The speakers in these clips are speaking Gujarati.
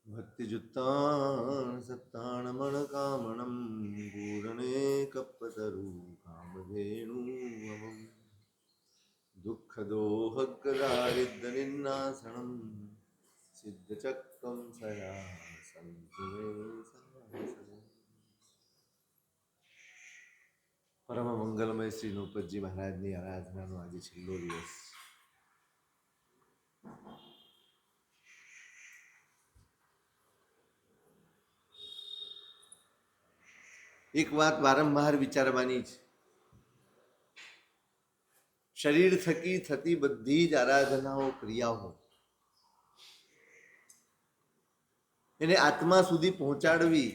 ભક્તિજુત્તાન સત્તાણમણ કામણમ પૂરણે કપતરુ કામધેનુમમ દુઃખદોહક દારિદ્ર્ય નિનાશનમ સિદ્ધચક્કમ સયા પરમ મંગલમય શ્રી નૃપતજી મહારાજની આરાધનાનો આજે છેલ્લો દિવસ. એક વાત વારંવાર વિચારવાની છે. શરીર થકી થતી બધી જ આરાધનાઓ ક્રિયાઓ એને આત્મા સુધી પહોંચાડવી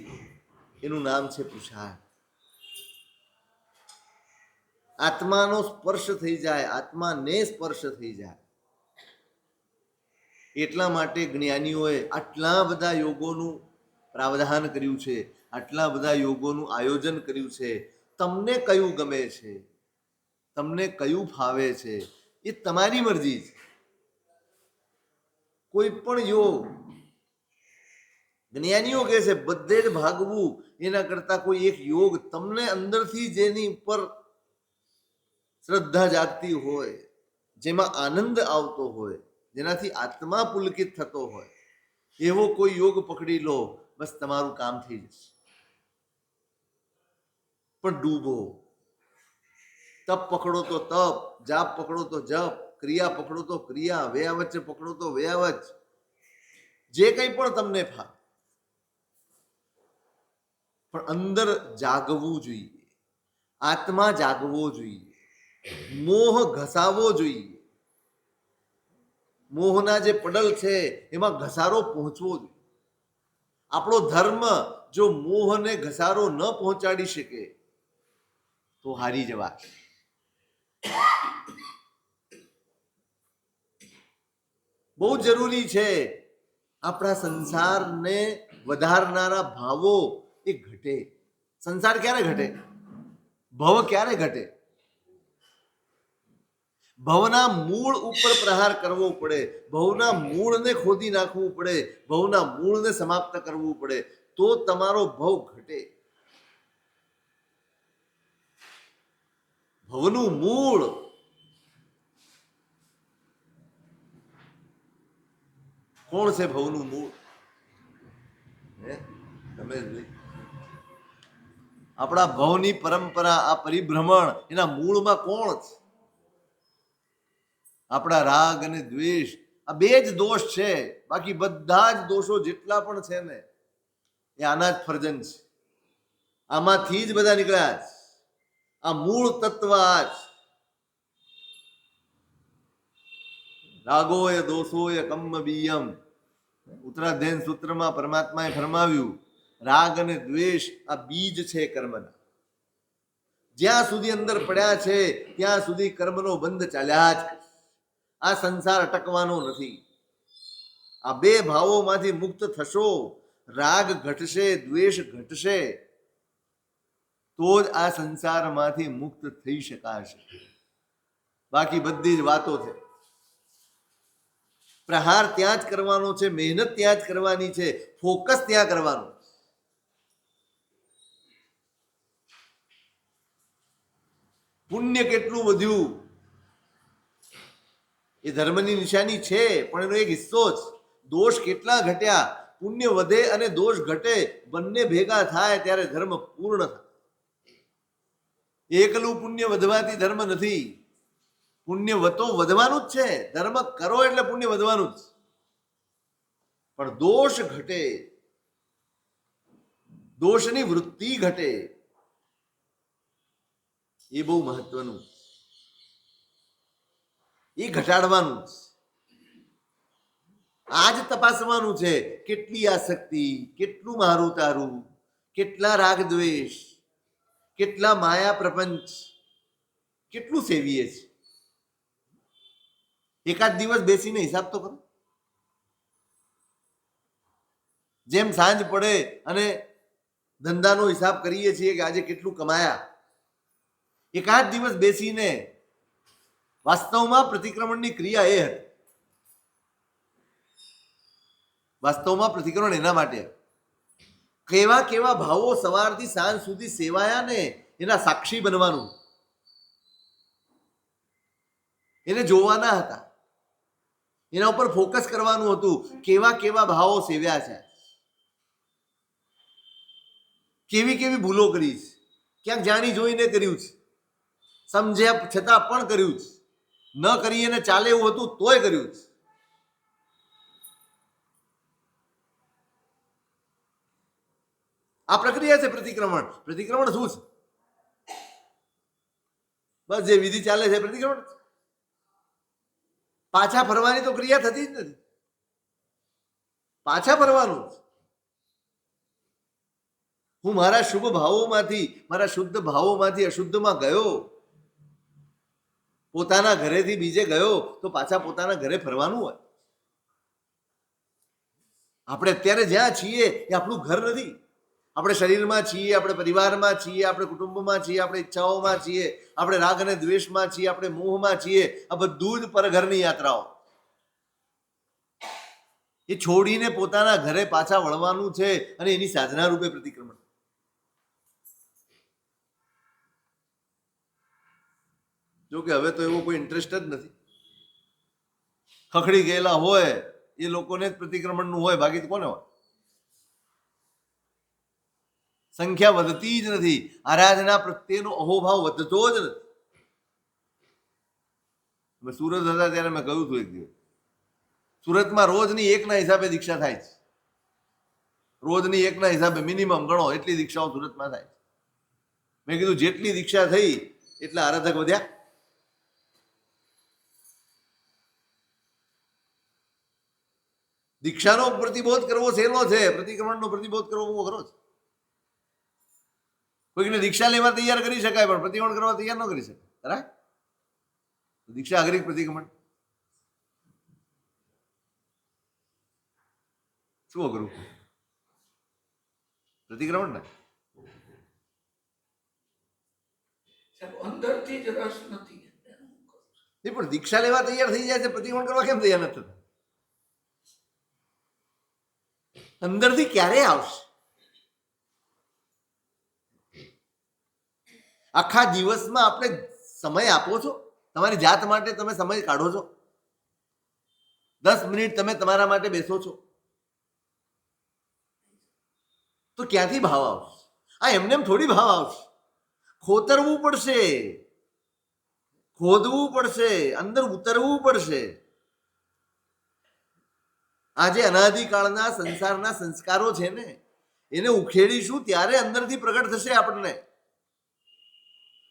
એનું નામ છે પુરુષાર્થ. આત્માનો સ્પર્શ થઈ જાય, આત્માને સ્પર્શ થઈ જાય એટલા માટે જ્ઞાનીઓએ આટલા બધા યોગોનું પ્રાવધાન કર્યું છે, આટલા બધા યોગોનું આયોજન કર્યું છે. તમને કયું ગમે છે, તમને કયું ફાવે છે, એ તમારી મરજી છે. કોઈ પણ યોગ જ્ઞાનીઓ કહે છે બધે જ ભાગવું એના કરતા કોઈ એક યોગ તમને અંદરથી જેની ઉપર શ્રદ્ધા જાગતી હોય, જેમાં આનંદ આવતો હોય, જેનાથી આત્મા પુલકિત થતો હોય એવો કોઈ યોગ પકડી લો, બસ તમારું કામ થઈ જશે. પણ ડૂબો. તપ પકડો તો તપ, જાપ પકડો તો જપ, ક્રિયા પકડો તો ક્રિયા, વ્યાવચ પકડો તો વ્યાવચ, જે કંઈ પણ તમને ફાવે, પણ અંદર જાગવું જોઈએ, આત્મા જાગવો જોઈએ, મોહ ઘસાવો જોઈએ. મોહના જે પડલ છે એમાં ઘસારો પહોંચવો જોઈએ. આપણો ધર્મ જો મોહને ઘસારો ન પહોંચાડી શકે તો હારી જવા. બહુ જરૂરી છે. આપણા સંસારને વધારનારા ભાવો એ ઘટે. સંસાર ક્યારે ઘટે? ભવ ક્યારે ઘટે? ભવના મૂળ ઉપર પ્રહાર કરવો પડે, ભવના મૂળને ખોદી નાખવું પડે, ભવના મૂળને સમાપ્ત કરવું પડે, તો તમારો ભવ ઘટે. ભવનું મૂળ કોણ છે? ભવનું મૂળ તમે આપણા ભવની પરંપરા, આ પરિભ્રમણ, એના મૂળમાં કોણ છે? આપણા રાગ અને દ્વેષ, આ બે જ દોષ છે. બાકી બધા જ દોષો જેટલા પણ છે ને એ આના જ ફર્જન છે. આમાંથી જ બધા નીકળ્યા છે. આ મૂળ તત્વ આ જ. રાગોય દોષોય કમ્મ બીયમ, ઉત્તરાધ્યયન સૂત્રમાં પરમાત્માએ ફરમાવ્યું, રાગ અને દ્વેષ આ બીજ છે કર્મના. જ્યાં સુધી અંદર પડ્યા છે ત્યાં સુધી કર્મનો બંધ ચાલ્યા જ. આ સંસાર અટકવાનો નથી. આ બે ભાવોમાંથી મુક્ત થશો, રાગ ઘટશે, દ્વેષ ઘટશે, તો જ આ સંસારમાંથી મુક્ત થઈ શકાશે. બાકી બધી જ વાતો છે. પ્રહાર ત્યાં જ કરવાનો છે, મહેનત ત્યાં જ કરવાની છે, ફોકસ ત્યાં કરવાનું. પુણ્ય કેટલું વધ્યું એ ધર્મની નિશાની છે, પણ એનો એક હિસ્સો જ. દોષ કેટલા ઘટ્યા, પુણ્ય વધે અને દોષ ઘટે, બંને ભેગા થાય ત્યારે ધર્મ પૂર્ણ થાય. એકલું પુણ્ય વધવાથી ધર્મ નથી. પુણ્ય તો વધવાનું જ છે, ધર્મ કરો એટલે પુણ્ય વધવાનું જ. પણ દોષ ઘટે, દોષની વૃત્તિ ઘટે, એ બહુ મહત્વનું, એ ઘટાડવાનું છે. આ જ તપાસવાનું છે. કેટલી આસક્તિ, કેટલું મારું તારું, કેટલા રાગ દ્વેષ, કેટલા માયા પ્રપંચ, કેટલું સેવીએ છે. એકાદ દિવસ બેસીને હિસાબ તો કરો. જેમ સાંજ પડે અને ધંધાનો હિસાબ કરીએ છીએ કે આજે કેટલું કમાયા, એકાદ દિવસ બેસીને વાસ્તવમાં પ્રતિક્રમણની ક્રિયા એ હતી. વાસ્તવમાં પ્રતિક્રમણ એના માટે કેવા કેવા ભાવો સવારથી સાંજ સુધી સેવાયા ને એના સાક્ષી બનવાનું, એને જોવાના હતા, એના ઉપર ફોકસ કરવાનું હતું. કેવા કેવા ભાવો સેવ્યા છે, કેવી કેવી ભૂલો કરી છે, ક્યાંક જાણી જોઈને કર્યું છે, સમજ્યા છતાં પણ કર્યું છે, ન કરીએ ચાલે એવું હતું તોય કર્યું છે. આ પ્રક્રિયા છે પ્રતિક્રમણ. પ્રતિક્રમણ શું છે? બસ જે વિધિ ચાલે છે પ્રતિક્રમણ. પાછા ફરવાની તો ક્રિયા થતી જ નથી. પાછા ફરવાનું હું મારા શુભ ભાવોમાંથી, મારા શુદ્ધ ભાવોમાંથી અશુદ્ધમાં ગયો, પોતાના ઘરેથી બીજે ગયો તો પાછા પોતાના ઘરે ફરવાનું હોય. આપણે અત્યારે જ્યાં છીએ એ આપણું ઘર નથી. આપણે શરીરમાં છીએ, આપણે પરિવારમાં છીએ, આપણે કુટુંબમાં છીએ, આપણે ઈચ્છાઓમાં છીએ, આપણે રાગ અને દ્વેષમાં છીએ, આપણે મોહમાં છીએ. આ બધું જ પરઘરની યાત્રાઓ. એ છોડીને પોતાના ઘરે પાછા વળવાનું છે અને એની સાધના રૂપે પ્રતિક્રમણ. જો કે હવે તો એવો કોઈ ઇન્ટરેસ્ટ જ નથી. ખખડી ગયેલા હોય એ લોકોને જ પ્રતિક્રમણનું હોય, બાકી તો કોને હોય? સંખ્યા વધતી જ નથી. આરાધના પ્રત્યેનો અહોભાવ વધતો જ નથી. સુરત હતા ત્યારે મેં કહ્યું હતું એક દિવસ, સુરતમાં રોજની એકના હિસાબે દીક્ષા થાય છે. રોજની એકના હિસાબે મિનિમમ ગણો એટલી દીક્ષાઓ સુરતમાં થાય છે. મેં કીધું જેટલી દીક્ષા થઈ એટલા આરાધક વધ્યા. દીક્ષાનો પ્રતિબોધ કરવો સહેલો છે, પ્રતિક્રમણનો પ્રતિબોધ કરવો બહુ અઘરો છે. કોઈકને દીક્ષા લેવા તૈયાર કરી શકાય પણ પ્રતિક્રમણ કરવા તૈયાર ન કરી શકાય. બરાબર? દીક્ષા અઘરી, પ્રતિક્રમણ શું અઘરું? પ્રતિક્રમણ ને અંદરથી જ રસ નથી. પણ દીક્ષા લેવા તૈયાર થઈ જાય છે, પ્રતિક્રમણ કરવા કેમ તૈયાર નથી થતા? અંદરથી ક્યારે આવશે? આખા દિવસમાં આપણે સમય આપો છો? તમારી જાત માટે તમે સમય કાઢો છો? 10 મિનિટ તમે તમારા માટે બેસો છો તો ક્યાંથી ભાવ આવશે? આ એમને એમ થોડી ભાવ આવશે. ખોતરવું પડશે, ખોદવું પડશે, અંદર ઉતરવું પડશે. આજે અનાદિકાળના સંસારના સંસ્કારો છે ને એને ઉખેડીશું ત્યારે અંદરથી પ્રગટ થશે આપણને.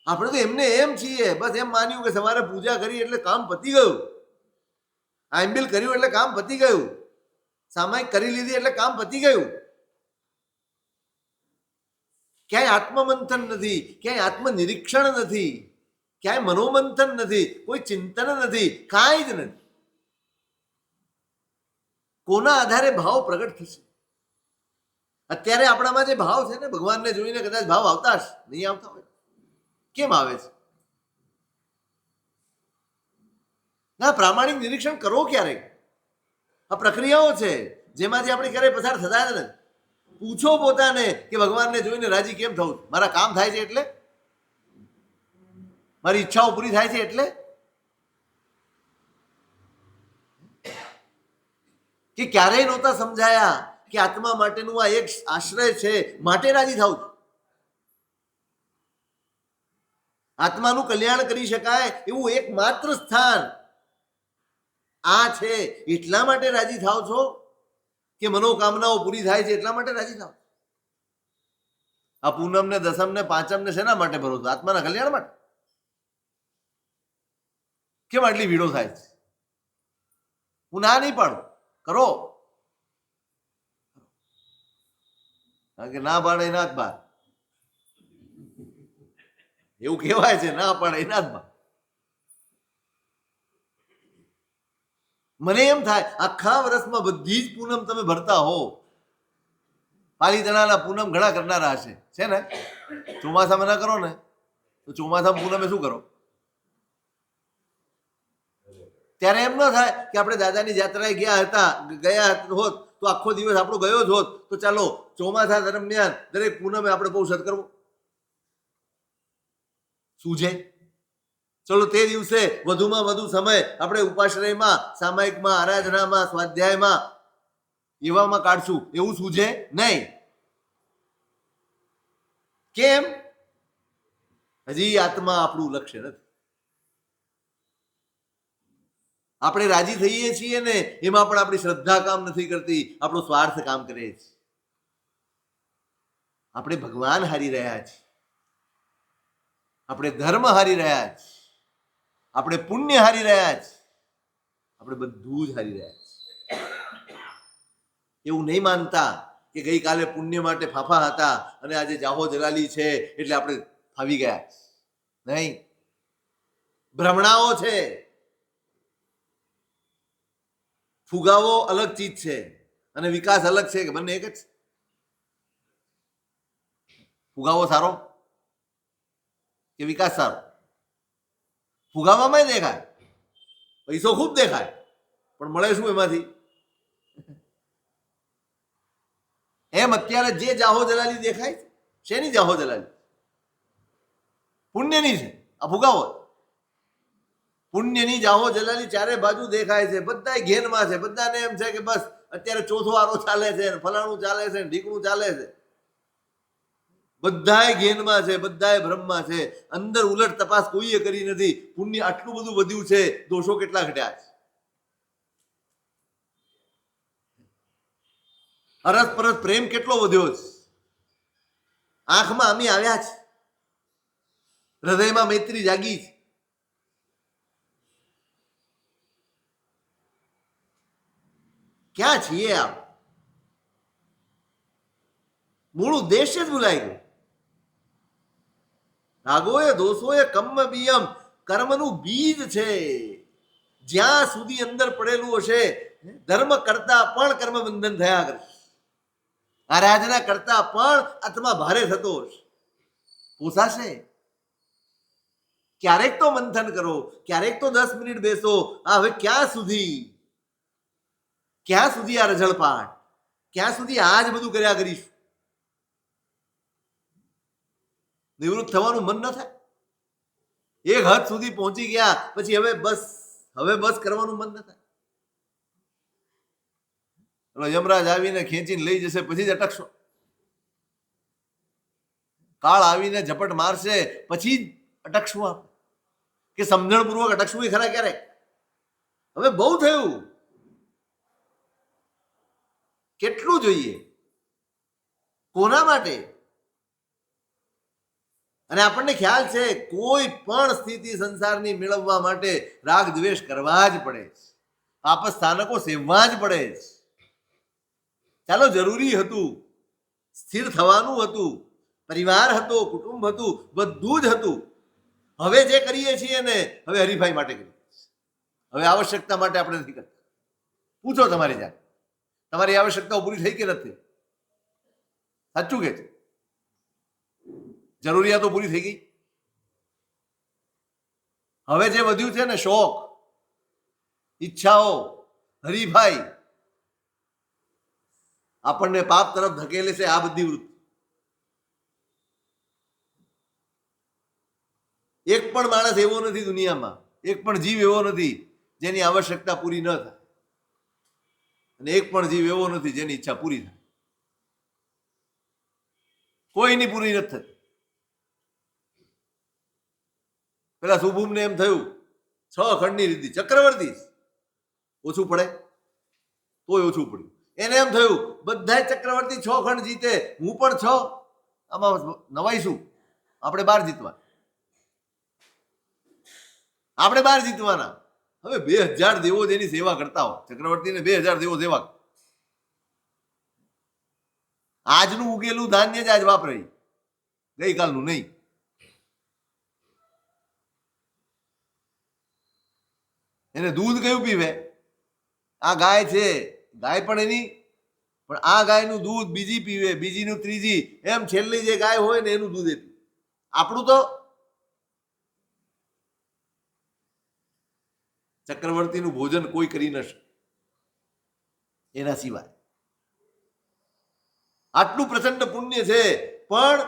આપણે તો એમને એમ છીએ, બસ એમ માન્યું કે સવારે પૂજા કરી એટલે કામ પતી ગયું, આંબિલ કર્યું એટલે કામ પતી ગયું, સામાયિક કરી લીધી એટલે કામ પતી ગયું. ક્યાંય આત્મમંથન નથી, ક્યાંય આત્મનિરીક્ષણ નથી, ક્યાંય મનોમંથન નથી, કોઈ ચિંતન નથી, કાંઈ જ નથી. કોના આધારે ભાવ પ્રગટ થશે? અત્યારે આપણામાં જે ભાવ છે ને, ભગવાનને જોઈને કદાચ ભાવ આવતા હશે, નહીં આવતા હોય. કેમ આવે છે? ના, પ્રામાણિક નિરીક્ષણ કરો ક્યારેક. આ પ્રક્રિયાઓ છે જેમાંથી આપણે ક્યારેય પસાર થતા જ નથી. પૂછો પોતાને કે ભગવાનને જોઈને રાજી કેમ થવું? મારા કામ થાય છે એટલે? મારી ઈચ્છાઓ પૂરી થાય છે એટલે? કે ક્યારેય નહોતા સમજાયા કે આત્મા માટેનું આ એક આશ્રય છે, માટે રાજી થાવ છું? આત્માનું કલ્યાણ કરી શકાય એવું એકમાત્ર સ્થાન આ છે, એટલા માટે રાજી થાવ છો કે મનોકામનાઓ પૂરી થાય છે એટલા માટે રાજી થાવ? આ પૂનમ ને દસમ ને પાંચમ ને શેના માટે ભરો છો? આત્માના કલ્યાણ માટે. કેમ આટલી ભીડો થાય છે? હું ના નહીં પાડું, કરો. કારણ કે ના પાડે એના જ બાર એવું કહેવાય છે, ના પાડે એના જ બાર. મને એમ થાય આખા વર્ષમાં બધી જ પૂનમ તમે ભરતા હો, પાલીતાણાના પૂનમ ઘણા કરનારા હશે, છે ને? ચોમાસામાં ના કરો ને તો ચોમાસામાં પૂનમે શું કરો? ત્યારે એમ ન થાય કે આપણે દાદાની યાત્રાએ ગયા હોત તો આખો દિવસ આપણો ગયો જ હોત. તો ચાલો ચોમાસા દરમિયાન દરેક પૂનમે આપણે બહુ સત કરવો સૂજે. ચલો તે દિવસે વધુમાં વધુ સમય આપણે ઉપાશ્રયમાં, સામાયિકમાં, આરાધનામાં, સ્વાધ્યાયમાં એવામાં કાઢશું. એવું સૂજે નહીં. કેમ? હજી આત્મા આપણું લક્ષ્ય નથી. આપણે રાજી થઈએ છીએ ને એમાં પણ આપણી શ્રદ્ધા કામ નથી કરતી, આપણો સ્વાર્થ કામ કરે છે. આપણે ભગવાન હારી રહ્યા છીએ, આપણે ધર્મ હારી રહ્યા છીએ, આપણે પુણ્ય હારી રહ્યા છીએ, આપણે બધું જ હારી રહ્યા છીએ. એવું નહીં માનતા કે ગઈકાલે પુણ્ય માટે ફાફા હતા અને આજે જાહો જલાલી છે એટલે આપણે ફાવી ગયા. નહીં, ભ્રમણાઓ છે. ફુગાવો અલગ ચીજ છે અને વિકાસ અલગ છે કે બંને એક જ? ફુગાવો સારો કે વિકાસ સારો? ફુગાવામાં દેખાય, પૈસો ખૂબ દેખાય, પણ મળે શું એમાંથી? એમ અત્યારે જે જાહો જલાલી દેખાય છે, શેની જાહો જલાલી? પુણ્યની છે. આ ફુગાવો. પુણ્યની જાહો જલાલી ચારે બાજુ દેખાય છે, બધા ઘેનમાં છે. બધાને એમ છે કે બસ અત્યારે ચોથો આરો ચાલે છે, ફલાણું ચાલે છે, ઢીકણું ચાલે છે. બધાય ઘેનમાં છે, બધાય ભ્રમમાં છે. અંદર ઉલટ તપાસ કોઈએ કરી નથી. પુણ્ય આટલું બધું વધ્યું છે, દોષો કેટલા ઘટ્યા છે? અરસ પરસ પ્રેમ કેટલો વધ્યો છે? આંખમાં આમી આવ્યા છે, હૃદયમાં મૈત્રી જાગી છે. ક્યાં છીએ આપ? મૂળ ઉદ્દેશ્ય જ ભૂલાઈ ગયું. રાગોએ દોષોએ કર્મ બિયમ, કર્મનું બીજ છે. જ્યાં સુધી અંદર પડેલું હશે, ધર્મ કરતા પણ કર્મ બંધન થયા કરશે. આરાધના કરતા પણ આત્મા ભારે થતો હશે. પોસાશે? ક્યારેક તો મંથન કરો, ક્યારેક તો 10 મિનિટ બેસો. આ હવે ક્યાં સુધી? ક્યાં સુધી આ રઝળપાટ? ક્યાં સુધી આ જ બધું કર્યા કરીશું? નિવૃત્ત થવાનું મન ન થાય? એક હદ સુધી પહોંચી ગયા પછી હવે બસ કરવાનું મન ન થાય? યમરાજ આવીને ખેંચીને લઈ જશે પછી જ અટકશો? કાળ આવીને ઝપટ મારશે પછી જ અટકશું આપણે? કે સમજણપૂર્વક અટકશું એ ખરા ક્યારેક? હવે બહુ થયું. કેટલું જોઈએ? કોના માટે? અને આપણને ખ્યાલ છે કોઈ પણ સ્થિતિ સંસારની મેળવવા માટે રાગ દ્વેષ કરવા જ પડે છે. આપસ સ્થાનકો સેવવા જ પડે છે. ચાલો જરૂરી હતું, સ્થિર થવાનું હતું, પરિવાર હતો, કુટુંબ હતું, બધું જ હતું. હવે જે કરીએ છીએ ને હવે હરીફાઈ માટે કરીએ. હવે આવશ્યકતા માટે આપણે નથી કરતા. પૂછો તમારી જાત, તમારી આવશ્યકતાઓ પૂરી થઈ કે નથી? સાચું કે છે? જરૂરિયાતો પૂરી થઈ ગઈ? હવે જે વધ્યું છે ને શોખ, ઈચ્છાઓ, હરીફાઈ, આપણને પાપ તરફ ધકેલે છે. આ બધી વૃત્તિ એક પણ માણસ એવો નથી દુનિયામાં, એક પણ જીવ એવો નથી જેની આવશ્યકતા પૂરી ન થાય, અને એક પણ જીવ એવો નથી જેની ઈચ્છા પૂરી થાય. કોઈની પૂરી નથી થતી. પેલા શુભુમને એમ થયું 6 ખંડની રીતિ ચક્રવર્તી ઓછું પડે, તોય ઓછું પડ્યું. એને એમ થયું બધા ચક્રવર્તી 6 ખંડ જીતે, હું પણ 6. આમાં નવાઈ શું? આપણે 12 જીતવા, આપણે 12 જીતવાના. હવે 2000 દેવો જેની સેવા કરતા હો, ચક્રવર્તીને 2000 દેવો સેવા. આજનું ઉગેલું ધાન્ય જ આજ વાપરે, ગઈકાલનું નહીં. એને દૂધ કયું પીવે? આ ગાય છે, ગાય પણ એની, પણ આ ગાયનું દૂધ બીજી પીવે, બીજીનું ત્રીજી, એમ છેલ્લી જે ગાય હોય ને એનું દૂધ એ પીવે. આપણું તો ચક્રવર્તીનું ભોજન કોઈ કરી ન શકે એના સિવાય. આટલું પ્રચંડ પુણ્ય છે, પણ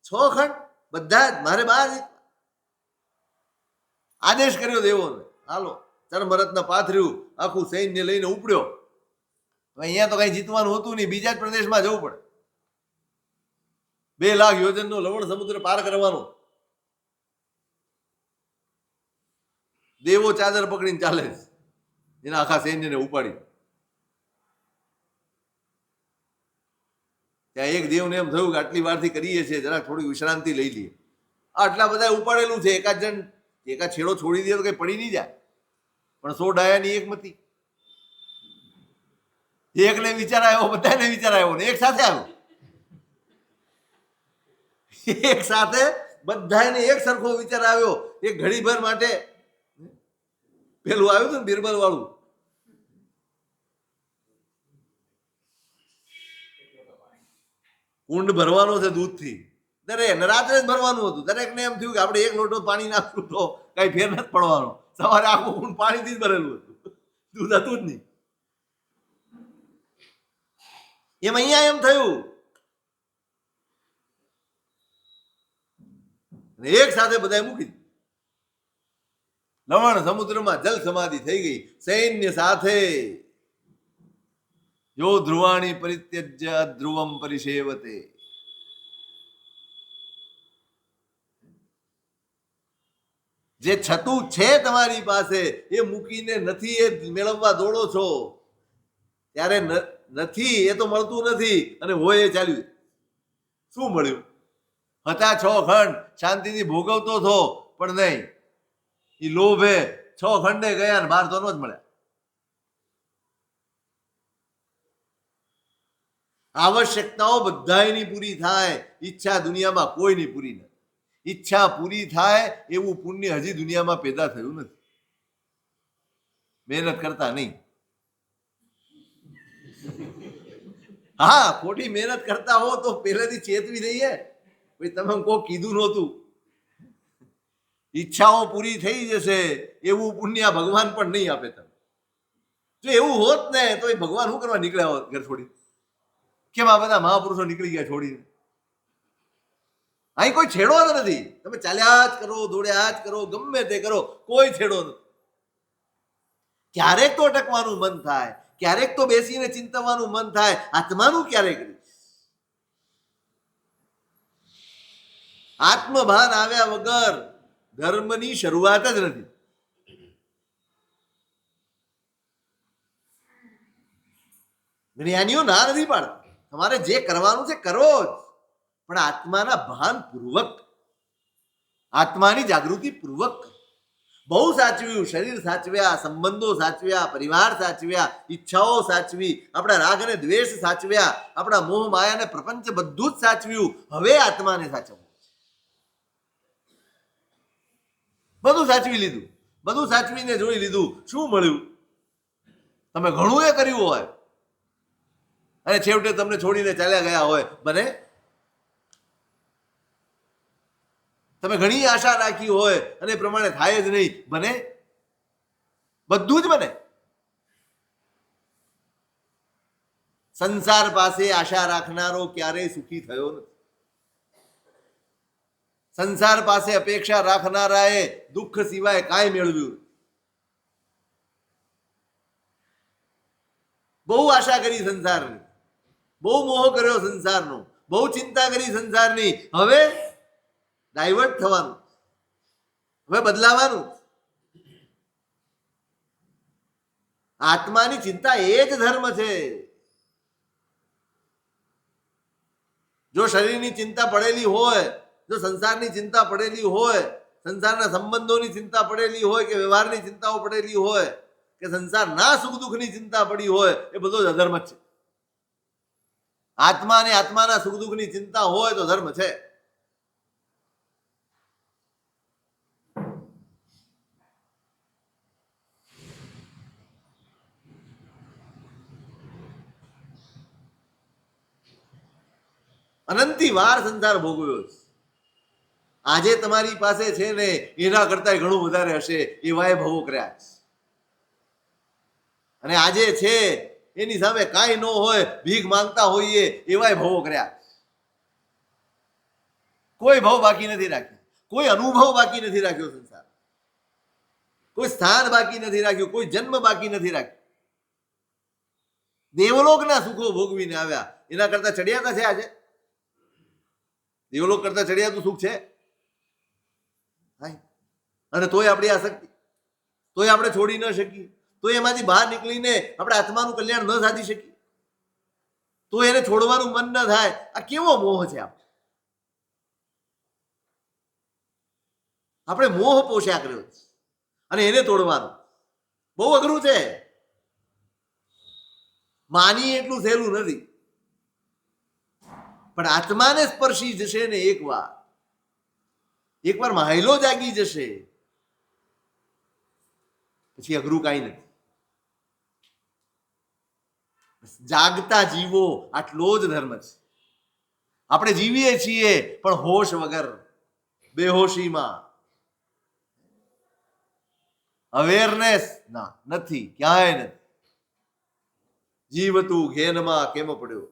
6 ખંડ બધા જ મારે બહાર આદેશ કર્યો દેવોને, હાલો ચરમરત્ન પાથર્યું, આખું સૈન્ય લઈને ઉપડ્યો. અહીંયા તો કઈ જીતવાનું હતું નહીં, બીજા જ પ્રદેશમાં જવું પડે. 2 લાખ યોજનનો લવણ સમુદ્ર પાર કરવાનો. દેવો ચાદર પકડીને ચાલે છે, એના આખા સૈન્યને ઉપાડી. ત્યાં એક દેવને એમ થયું કે આટલી વારથી કરીએ છીએ, જરાક થોડી વિશ્રાંતિ લઈ લઈએ. આટલા બધા ઉપાડેલું છે, એકાદ જણ એકાદ છેડો છોડી દે તો કઈ પડી નહીં જાય. પણ 100 ડાયાની એક મતી. એકને વિચાર આવ્યો, બધાને વિચાર આવ્યો ને એક સાથે આવ્યો. એક સાથે બધાને એક સરખો વિચાર આવ્યો. એક ઘડીભર માટે પેલું આવ્યું હતું ને બિરબલ વાળું, કુંડ ભરવાનો છે દૂધથી, દરેક રાત્રે જ ભરવાનું હતું. દરેકને એમ થયું કે આપણે 1 લોટો પાણી નાખવું તો કઈ ફેર નથી પડવાનો. સવારે આખું કુંડ પાણીથી જ ભરેલું હતું, દૂધ હતું જ નહીં. એમ અહીંયા એમ થયું, એક સાથે બધા મૂકી દીધું. લવણ સમુદ્રમાં જલ સમાધિ થઈ ગઈ. સૈન્ય સાથે યો ધ્રુવાણી પરિત્યજ્ય ધ્રુવમ પરિસેવતે. જે છતું છે તમારી પાસે એ મૂકીને નથી એ મેળવવા દોડો છો, ત્યારે નથી એ તો મળતું નથી, અને હોય એ ચાલ્યું. શું મળ્યું? હતા 6 ખંડ, શાંતિથી ભોગવતો હતો, પણ નહીં, એ લોભે 6 ખંડે ગયા ને 12 તો ન જ મળ્યા. આવશ્યકતાઓ બધાની પૂરી થાય, ઈચ્છા દુનિયામાં કોઈની પૂરી નથી. ઈચ્છા પૂરી થાય એવું પુણ્ય હજી દુનિયામાં પેદા થયું નથી. મહેનત કરતા નહીં. હા, ખોટી મહેનત કરતા હો તો પહેલેથી ચેતવી દઈએ, ભાઈ તમે કોઈ કીધું નહોતું. ઈચ્છાઓ પૂરી થઈ જશે એવું પુણ્ય ભગવાન પણ નહીં આપે તમને. જો એવું હોત ને તો એ ભગવાન શું કરવા નીકળ્યા હોત ઘર છોડી? કેમ આ બધા મહાપુરુષો નીકળી ગયા છોડીને? અહીં કોઈ છેડો જ નથી. તમે ચાલ્યા જ કરો, દોડ્યા જ કરો, ગમે તે કરો, કોઈ છેડો નથી. ક્યારેક તો અટકવાનું મન થાય, ક્યારેક તો બેસીને ચિંતવવાનું મન થાય, આત્માનું ક્યારેક. આત્મભાન આવ્યા વગર ધર્મની શરૂઆત જ નથી. જ્ઞાનીઓ ના નથી પાડતા, તમારે જે કરવાનું છે કરો જ, પણ આત્માના ભાન પૂર્વક, આત્માની જાગૃતિ પૂર્વક. બહુ સાચવ્યું, શરીર સાચવ્યા, સંબંધો સાચવ્યા, પરિવાર સાચવ્યા, ઈચ્છાઓ સાચવી, આપણા રાગ અને દ્વેષ સાચવ્યા, આપણા મોહ માયા અને પ્રપંચ બધું જ સાચવ્યું. હવે આત્માને સાચવવું, બધું સાચવી લીધું, બધું સાચવીને જોઈ લીધું. શું મળ્યું? તમે ઘણું એ કર્યું હોય અને છેવટે તમને છોડીને ચાલ્યા ગયા હોય, બને? તમે ઘણી આશા રાખી હોય અને એ પ્રમાણે થાય જ નહીં, બને? બધું જ બને. સંસાર પાસે આશા રાખનારો ક્યારેય સુખી થયો નથી. સંસાર પાસે અપેક્ષા રાખનારાએ દુઃખ સિવાય કાંઈ મેળવ્યું. બહુ આશા કરી સંસારની, બહુ મોહ કર્યો સંસારનો, બહુ ચિંતા કરી સંસારની. હવે ડાયવર્ટ થવાનું, હવે બદલાવાનું. આત્માની ચિંતા એ જ ધર્મ છે. જો શરીરની ચિંતા પડેલી હોય, જો સંસારની ચિંતા પડેલી હોય, સંસારના સંબંધોની ચિંતા પડેલી હોય, કે વ્યવહારની ચિંતાઓ પડેલી હોય, કે સંસારના સુખ દુઃખની ચિંતા પડી હોય, એ બધો જ અધર્મ જ છે. આત્મા અને આત્માના સુખ દુઃખની ચિંતા હોય તો ધર્મ છે. અનંતી વાર સંસાર ભોગવ્યો છે. આજે તમારી પાસે છે ને એના કરતા ઘણું વધારે હશે એવા ભવો કર્યા છે. અને આજે છે એની સામે કાંઈ ન હોય, ભીખ માંગતા હોઈએ એવાય ભવો કર્યા. કોઈ ભાવ બાકી નથી રાખ્યો, કોઈ અનુભવ બાકી નથી રાખ્યો સંસાર, કોઈ સ્થાન બાકી નથી રાખ્યું, કોઈ જન્મ બાકી નથી રાખ્યો. દેવલોકના સુખો ભોગવીને આવ્યા, એના કરતા ચડિયાતા છે આજે? દેવલોક કરતા ચડિયાતું સુખ છે? અને તોય આપણી આસક્તિ, તોય આપણે છોડી ન શકીએ, તોય એમાંથી બહાર નીકળીને આપણે આત્માનું કલ્યાણ ન સાધી શકીએ, તો એને છોડવાનું મન ન થાય. આ કેવો મોહ છે? આપણે મોહ પોષ્યા કર્યો અને એને તોડવાનું બહુ અઘરું છે. માની એટલું સહેલું નથી, પણ આત્માને સ્પર્શી જશે ને એકવાર માહિલો જાગી જશે પછી અઘરું કાંઈ નથી. જાગતા જીવો, આટલો જ ધર્મ છે. આપણે જીવીએ છીએ પણ હોશ વગર, બેહોશીમાં. અવેરનેસ ના નથી, ક્યાંય નથી. જીવતું ઘેનમાં કેમ પડ્યો,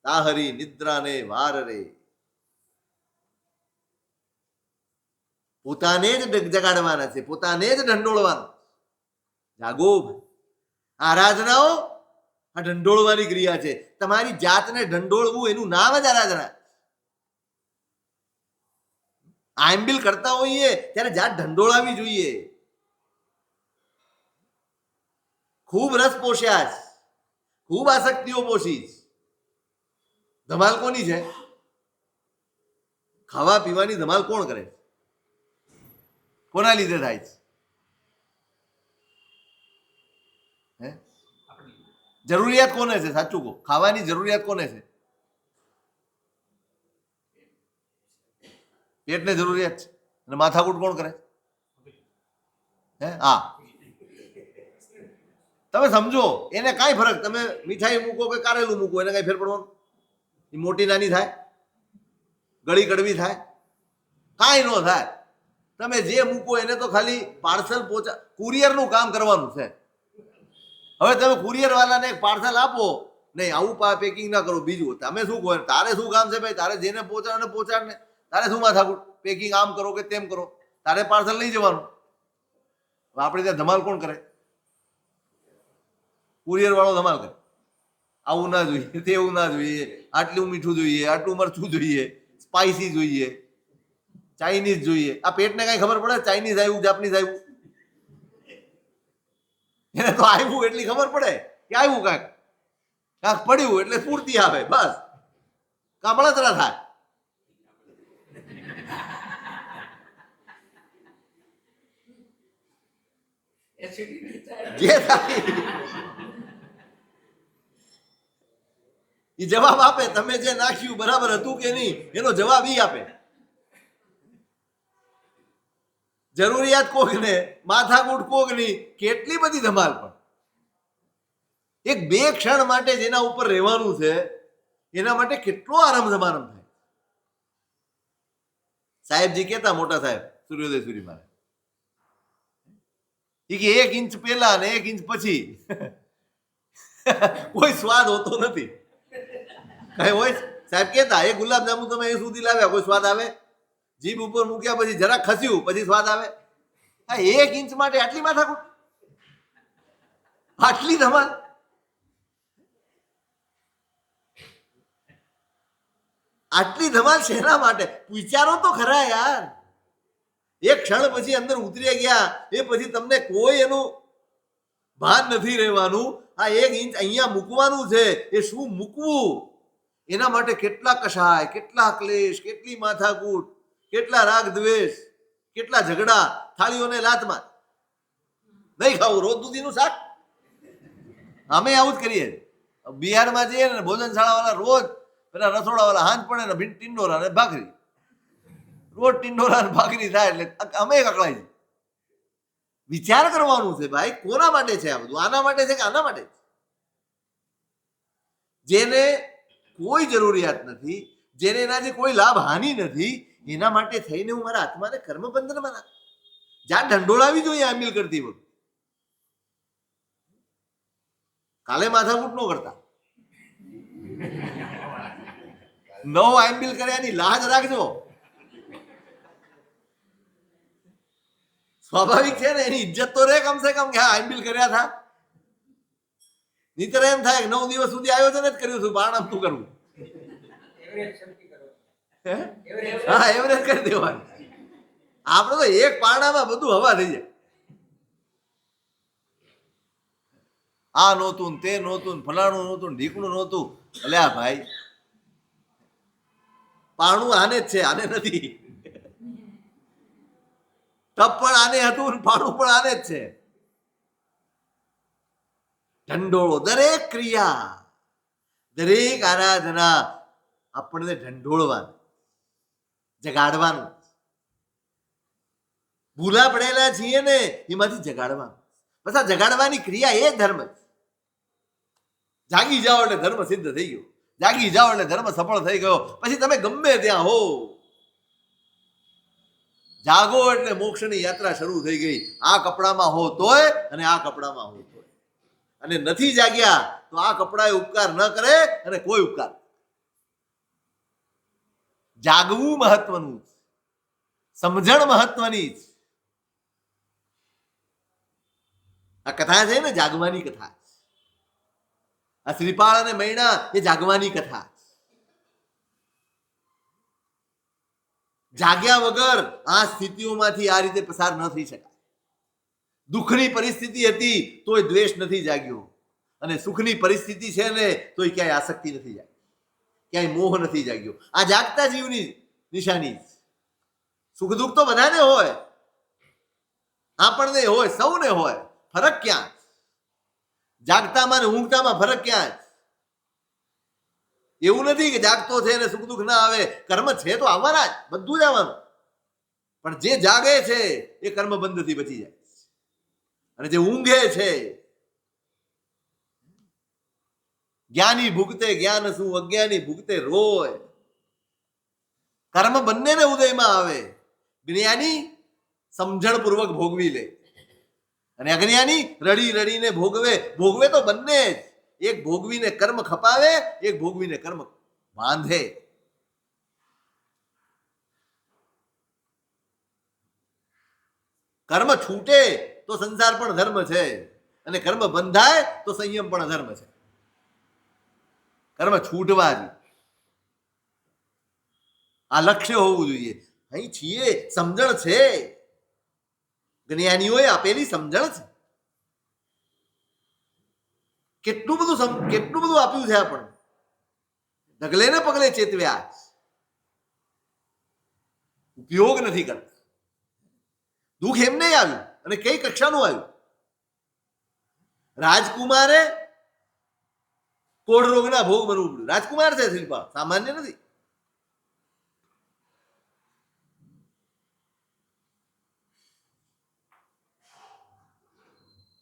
તાહરી નિદ્રાને વાર રે. પોતાને જ જગાડવાના છે, પોતાને જ ઢંઢોળવાના. જાગો. આરાધનાઓ આ ઢંઢોળવાની ક્રિયા છે. તમારી જાતને ઢંઢોળવું એનું નામ જ આરાધના. આંબિલ કરતા હોઈએ ત્યારે જાત ઢંઢોળાવી જોઈએ. ખૂબ રસ પોષ્યા છે, ખૂબ આસક્તિઓ પોષી છે. ધમાલ કોની છે? ખાવા પીવાની ધમાલ કોણ કરે? કોના લીધે થાય છે? જરૂરિયાત કોને છે? સાચું કહો, ખાવાની જરૂરિયાત કોને છે? પેટને જરૂરિયાત છે. અને માથાકૂટ કોણ કરે? હા, તમે સમજો, એને કાંઈ ફરક, તમે મીઠાઈ મૂકો કે કારેલું મૂકો, એને કાંઈ ફેર પડવાનું? એ મોટી નાની થાય, ગળી કડવી થાય, કાંઈ ન થાય. તમે જે મૂકો એને તો ખાલી પાર્સલ કુરિયરનું કામ કરવાનું છે. હવે તમે કુરિયર વાળાને એક પાર્સલ આપો, નહીં આવું પેકિંગ ના કરો, બીજું તમે શું કહો? તારે શું કામ છે ભાઈ? તારે જેને પહોંચાડ ને, તારે શું માથાકૂટ? પેકિંગ આમ કરો કે તેમ કરો, તારે પાર્સલ લઈ જવાનું. આપણે ત્યાં ધમાલ કોણ કરે? કુરિયર વાળો ધમાલ કરે. આવું ના જોઈએ, તેવું ના જોઈએ, આટલું મીઠું જોઈએ, આટલું મરચું જોઈએ, સ્પાઇસી જોઈએ, ચાઇનીઝ જોઈએ. આ પેટને કઈ ખબર પડે? ચાઇનીઝ આવ્યું, જાપાનીઝ આવ્યું, એને તો આવ્યું એટલી ખબર પડે કે આવ્યું કાંક, કાંક પડ્યું એટલે પૂર્તિ આવે, બસ. કાં બળતરા થાય. જે થાય એ જવાબ આપે. તમે જે નાખ્યું બરાબર હતું કે નહીં એનો જવાબ ઈ આપે. જરૂરિયાત કોકને, માથાકૂટ કોકની, કેટલી બધી ધમાલ. પણ એક બે ક્ષણ માટે જેના ઉપર રહેવાનું છે એના માટે કેટલો આરામ સમારંભ થાય. સાહેબજી કેતા, મોટા સાહેબ સૂર્યોદય સૂરી મારે, એ કે 1 ઇંચ પહેલા ને 1 ઇંચ પછી કોઈ સ્વાદ હોતો નથી. કઈ હોય? સાહેબ કેતા, એ ગુલાબજાંબુ તમે એ સુધી લાવ્યા, કોઈ સ્વાદ આવે? જીભ ઉપર મૂક્યા પછી જરા ખસ્યું પછી સ્વાદ આવે? હા, 1 ઇંચ માટે આટલી માથાકૂટ, આટલી ધમાલ. આટલી ધમાલ શેના માટે? વિચારો તો ખરા યાર. એક ક્ષણ પછી અંદર ઉતરી ગયા એ પછી તમને કોઈ એનું ભાન નથી રહેવાનું. આ 1 ઇંચ અહીંયા મૂકવાનું છે, એ શું મૂકવું એના માટે કેટલા કશાય, કેટલા ક્લેશ, કેટલી માથાકૂટ, કેટલા રાગ દ્વેષ, કેટલા ઝઘડા, થાળીઓને લાતમાં. નહીં ખાવું રોજ દૂધીનું શાક, અમે આવું જ કરીએ. બિહારમાં જઈએ ને ભોજનશાળા વાળા રોજ પેલા રસોડા વાળા હાંજ પડે ને ટિંડોરા ને ભાખરી, રોજ ટિંડોરા ને ભાખરી થાય એટલે અમે કકડાઈ. વિચાર કરવાનું છે ભાઈ, કોના માટે છે આ બધું? આના માટે છે કે આના માટે? જેને કોઈ જરૂરિયાત નથી, જેને એનાથી કોઈ લાભ હાનિ નથી, એના માટે થઈને હું મારા આત્માને કર્મબંધનમાં નાખ. જ્યાં ઢંઢોળાવી જોઈએ આમિલ કરતી વખતે. કાલે માથાકૂટ ન કરતા. 9 આઈમ્બિલ કર્યાની લાજ રાખજો. સ્વાભાવિક છે ને, એની ઇજ્જત તો રે કમસે કમ કે હા આઈમ્બિલ કર્યા હતા. નીતર એમ થાય 9 દિવસ સુધી આયોજન જ કર્યું હતું, બારણામ શું કરવું? હા, એવરેજ કરી દેવાનું. આપડે તો એક પારણામાં બધું હવા થઈ જાય. આ નહોતું, તે નહોતું, ફલાણું નહોતું, ઢીકણું નહોતું. અલ્યા ભાઈ, પારણું આને જ છે, આને નથી. તપ પણ આને હતું, પારણું પણ આને જ છે. ઢંઢોળો, દરેક ક્રિયા, દરેક આરાધના આપણને ઢંઢોળવાનું, જગાડવાનું. ભૂલા પડેલા છીએ ને એમાંથી જગાડવાનું. બસ આ જગાડવાની ક્રિયા એ ધર્મ છે. જાગી જાઓ એટલે ધર્મ સિદ્ધ થઈ ગયો, જાગી જાઓ એટલે ધર્મ સફળ થઈ ગયો. પછી તમે ગમે ત્યાં હો, જાગો એટલે મોક્ષની યાત્રા શરૂ થઈ ગઈ. આ કપડામાં હો તોય અને આ કપડામાં હો તોય. અને નથી જાગ્યા તો આ કપડાએ ઉપકાર ન કરે અને કોઈ ઉપકાર. જાગવું મહત્વનું, સમજણ મહત્વની. આ કથા છે ને, જાગવાની કથા. આ શ્રીપાળ અને મૈણા એ જાગવાની કથા. જાગ્યા વગર આ સ્થિતિઓમાંથી આ રીતે પસાર ન થઈ શકાય. દુઃખની પરિસ્થિતિ હતી તોય દ્વેષ નથી જાગ્યો, અને સુખની પરિસ્થિતિ છે ને તોય ક્યાંય આસક્તિ નથી જાગી, ક્યાંય મોહ નથી જાગ્યો. આ જાગતા જીવની નિશાની. સુખ દુઃખ તો બધાને હોય, આપણને હોય, સૌને હોય. ફરક ક્યાં? જાગતામાં ને ઊંઘતામાં ફરક ક્યાં? એવું નથી કે જાગતો છે ને સુખ દુઃખ ના આવે. કર્મ છે તો આવવાના જ, બધું જ આવવાનું. પણ જે જાગે છે એ કર્મ બંધથી બચી જાય, અને જે ઊંઘે છે, જ્ઞાની ભૂગતે જ્ઞાન શું, અજ્ઞાની ભૂગતે રોય. કર્મ બંનેને ઉદયમાં આવે. જ્ઞાની સમજણપૂર્વક ભોગવી લે, અને અજ્ઞાની રડી રડીને ભોગવે. ભોગવે તો બંને જ. એક ભોગવીને કર્મ ખપાવે, એક ભોગવીને કર્મ બાંધે. કર્મ છૂટે તો સંસાર પણ ધર્મ છે, અને કર્મ બંધાય તો સંયમ પણ ધર્મ છે. કર્મ છૂટવા જ આ લક્ષ્ય હોવું જોઈએ. અહીં છીએ, સમજણ છે, જ્ઞાનીઓએ આપેલી સમજણ છે. કેટલું બધું આપ્યું છે આપણને. ડગલે ને પગલે ચેતવ્યા, ઉપયોગ નથી કરતા. દુઃખ એમને આવ્યું, અને કઈ કક્ષાનું આવ્યું. રાજકુમારે કોઢ રોગના ભોગ બનવું પડ્યું. રાજકુમાર છે શ્રીપાળ, સામાન્ય નથી.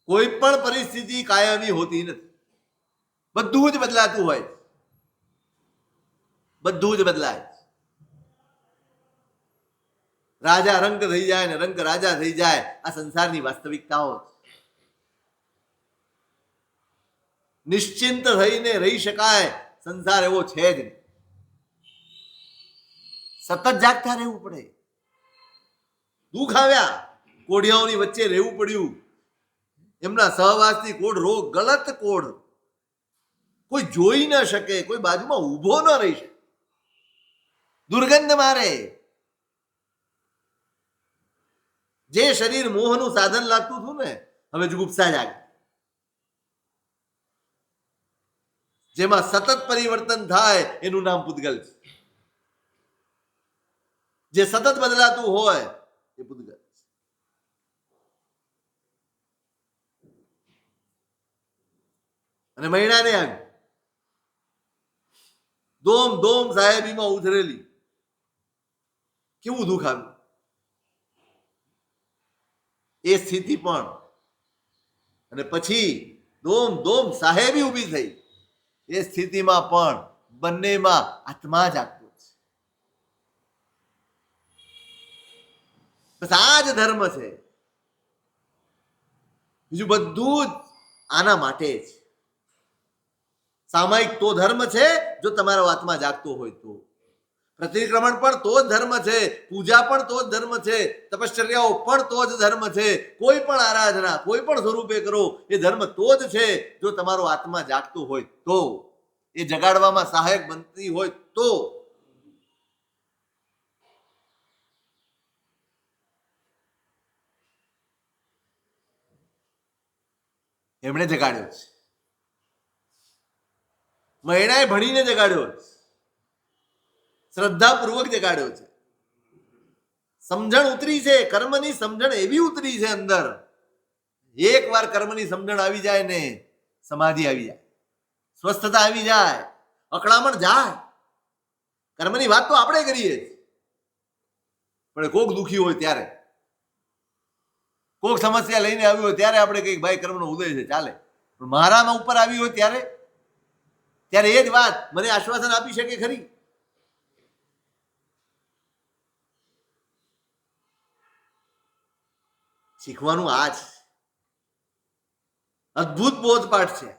કોઈ પણ પરિસ્થિતિ કાયમી હોતી નથી. બધું જ બદલાતું હોય, બધું જ બદલાય. રાજા રંક થઈ જાય ને રંક રાજા થઈ જાય. આ સંસારની વાસ્તવિકતાઓ. નિશ્ચિંત થઈને રહી શકાય સંસાર એવો છે જ નહીં. સતત જાગતા રહેવું પડે. દુઃખ આવ્યા, કોઢિયાઓની વચ્ચે રહેવું પડ્યું. એમના સહવાસથી કોઢ રોગ, ગલત કોઢ, કોઈ જોઈ ન શકે, કોઈ બાજુમાં ઊભો ન રહી શકે, દુર્ગંધ મારે. જે શરીર મોહનું સાધન લાગતું હતું ને, હવે જુગુપ્સા જાગે. જેમાં સતત પરિવર્તન થાય એનું નામ પૂતગલ છે. જે સતત બદલાતું હોય એ પૂતગલ. અને મહિનાને આવી દોમ દોમ સાહેબીમાં ઉધરેલી. કેવું દુઃખ આવ્યું એ સ્થિતિ પણ. અને પછી દોમ દોમ સાહેબી ઊભી થઈ. એ સ્થિતિમાં પણ બંનેમાં આત્મા જાગતો છે. બસ આ જ ધર્મ છે. બીજું બધું જ આના માટે જ. સામાયિક તો ધર્મ છે જો તમારો આત્મા જાગતો હોય તો. પ્રતિક્રમણ પણ તો જ ધર્મ છે, પૂજા પણ તો જ ધર્મ છે, તપશ્ચર્યાઓ પણ તો જ ધર્મ છે. કોઈ પણ આરાધના કોઈ પણ સ્વરૂપે કરો એ ધર્મ તો જ છે જો તમારો આત્મા જાગતો હોય તો, એ જગાડવામાં સહાયક બનતી હોય તો. એમણે જગાડ્યો છે, મહિનાએ ભણીને જગાડ્યો છે, શ્રદ્ધાપૂર્વક જગાડ્યો છે. સમજણ ઉતરી છે, કર્મની સમજણ એવી ઉતરી છે અંદર. એકવાર કર્મની સમજણ આવી જાય ને સમાધિ આવી જાય, સ્વસ્થતા આવી જાય, અકળામણ જાય. કર્મની વાત તો આપણે કરીએ પણ કોક દુઃખી હોય ત્યારે, કોક સમસ્યા લઈને આવ્યું હોય ત્યારે આપણે કહીએ ભાઈ કર્મનો ઉદય છે ચાલે. પણ મારામાં ઉપર આવી હોય ત્યારે ત્યારે એ જ વાત મને આશ્વાસન આપી શકે ખરી? શીખવાનું આ જ અદભુત બોધપાઠ છે.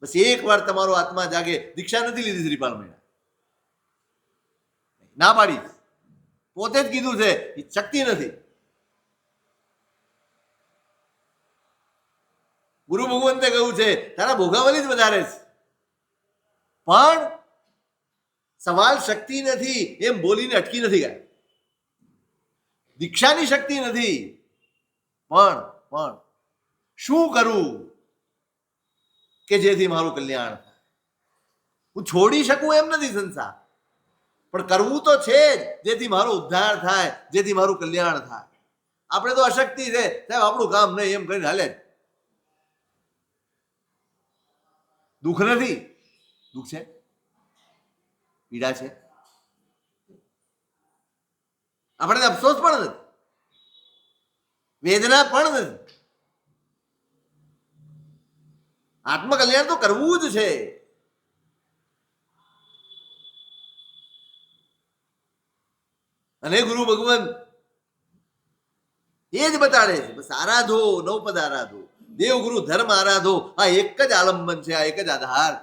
બસ એક વાર તમારો આત્મા જાગે. દીક્ષા નથી લીધી શ્રીપાલ મહિના, ના પાડી, પોતે જ કીધું છે શક્તિ નથી. ગુરુ ભગવંતે કહ્યું છે તારા ભોગાવલી જ વધારે છે, પણ સવાલ શક્તિ નથી એમ બોલીને અટકી નથી ગયા. દીક્ષાની શક્તિ નથી, પણ શું કરું કે જેથી મારું કલ્યાણ થાય? હું છોડી શકું એમ નથી સંસાર, પણ કરવું તો છે જ જેથી મારો ઉદ્ધાર થાય, જેથી મારું કલ્યાણ થાય. આપણે તો અશક્તિ છે સાહેબ, આપણું કામ નહીં એમ કરીને હાલે. દુઃખ નથી, દુઃખ છે, પીડા છે, આપણે અફસોસ પણ નથી, વેદના પણ નથી. આત્મકલ્યાણ તો કરવું જ છે. અને ગુરુ ભગવાન એ જ બતાડે છે, બસ આરાધો નવપદ આરાધો, દેવગુરુ ધર્મ આરાધો. આ એક જ આલંબન છે, આ એક જ આધાર.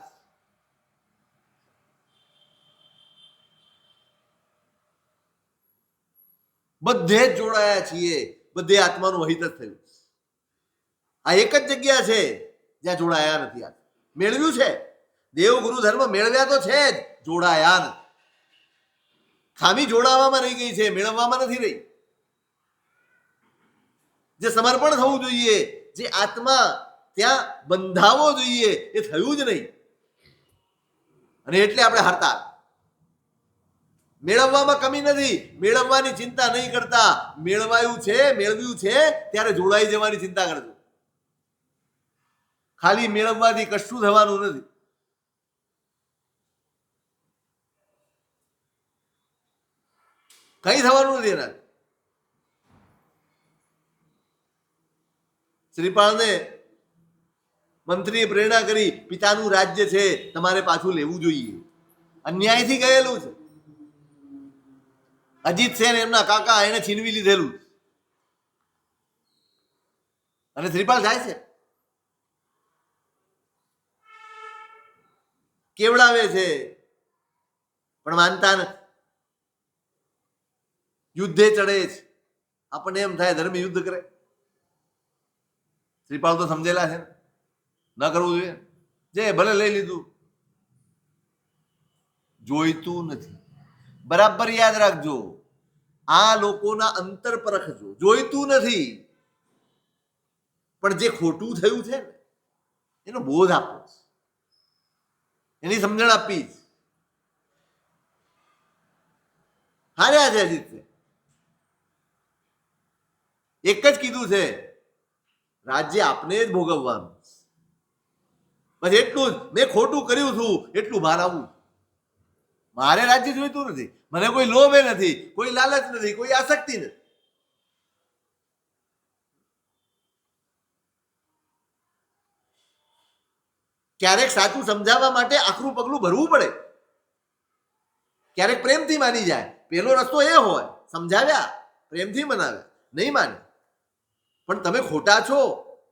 બધે જ જોડાયા છીએ, બધે આત્માનું અહિત જ થયું. આ એક જ જગ્યા છે જ્યાં જોડાયા નથી. આ મેળવ્યું છે, દેવગુરુ ધર્મ મેળવ્યા તો છે જ, જોડાયા નથી. ખામી જોડાવામાં રહી ગઈ છે, મેળવવામાં નથી રહી. જે સમર્પણ થવું જોઈએ, જે આત્મા ત્યાં બંધાવો જોઈએ, એ થયું જ નહીં. અને એટલે આપણે હારતા. મેળવવામાં કમી નથી, મેળવવાની ચિંતા નહીં કરતા. મેળવાયું છે, મેળવ્યું છે ત્યારે જોડાઈ જવાની ચિંતા કરજો. ખાલી મેળવવાથી કશું થવાનું નથી. કઈ થવાનું નથી એના. શ્રીપાળને મંત્રીએ પ્રેરણા કરી, પિતાનું રાજ્ય છે તમારે પાછું લેવું જોઈએ. અન્યાયથી ગયેલું છે. અજીત સેન એમના કાકા એને છીનવી લીધેલું, અને શ્રીપાલ જાય છે, કેવડાવે છે, પણ માનતા નથી. યુદ્ધે ચડે છે. આપણને એમ થાય ધર્મ યુદ્ધ કરે. શ્રીપાલ તો સમજેલા છે, ન કરવું જોઈએ. જે ભલે લઈ લીધું, જોઈતું નથી. બરાબર યાદ રાખજો, આ લોકોના અંતર પરખજો. જોઈતું નથી, પણ જે ખોટું થયું છે ને એનો બોધ આપો, એની સમજણ આપી. હાર્યા છે અજીત છે. એક જ કીધું છે રાજ્ય આપને જ ભોગવવાનું. બસ એટલું જ. મેં ખોટું કર્યું છું એટલું ભાર આવું. મારે રાજ્ય જોઈતું નથી, મને કોઈ લોભ નથી, કોઈ લાલચ નથી, કોઈ આસક્તિ નથી. ક્યારેક સાચું સમજાવવા માટે આખરું પગલું ભરવું પડે. ક્યારેક પ્રેમથી માની જાય. પેલો રસ્તો એ હોય, સમજાવ્યા, પ્રેમથી મનાવ્યા, નહીં માને. પણ તમે ખોટા છો,